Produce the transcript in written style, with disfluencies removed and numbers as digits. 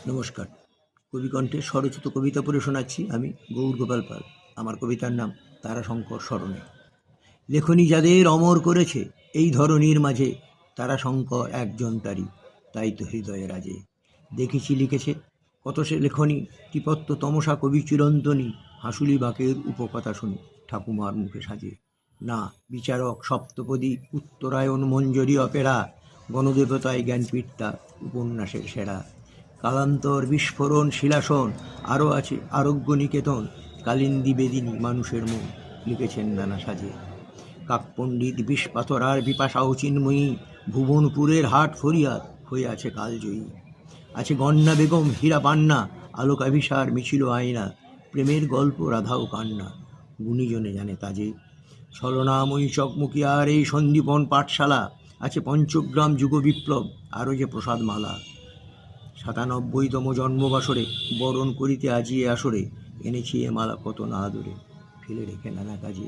নমস্কার। কবিকণ্ঠে স্বরচিত কবিতা পড়ে শোনাচ্ছি আমি গৌর গোপাল পাল। আমার কবিতার নাম তারাশঙ্কর স্মরণে। লেখনী যাদের অমর করেছে এই ধরনীর মাঝে, তারাশঙ্কর একজনটারই, তাই তো হৃদয়ে রাজে। দেখেছি লিখেছে কত সে লেখনী, টিপত্ত তমসা কবি চিরন্তনী, হাসুলি বাঁকের উপকথা শুনি ঠাকুমার মুখে সাজে। না বিচারক সপ্তপদী উত্তরায়ণ মঞ্জরি অপেরা, গণদেবতায় জ্ঞানপীঠটা উপন্যাসের সেরা। কালান্তর বিস্ফোরণ শিলাসন, আরও আছে আরোগ্য নিকেতন, কালিন্দী বেদিনী মানুষের মন লিখেছেন নানা সাজে। কাকপণ্ডিত বিষপাথর আর বিপাশা ও চিন্ময়ী, ভুবনপুরের হাট ফরিয়াদ হয়ে আছে কালজয়ী। আছে গন্না বেগম হীরা পান্না, আলোকাভিসার মিছিল আয়না, প্রেমের গল্প রাধা ও কান্না, গুণীজনে জানে তাজে। ছলনাময়ী চকমকি আর এই সন্দীপন পাঠশালা, আছে পঞ্চগ্রাম যুগ বিপ্লব আরও যে প্রসাদ মালা। ৯৭তম জন্মবাসরে বরণ করিতে আজিয়ে আসরে, এনেছি এ মালা কত না আদরে, ফেলে রেখে নানা কাজে।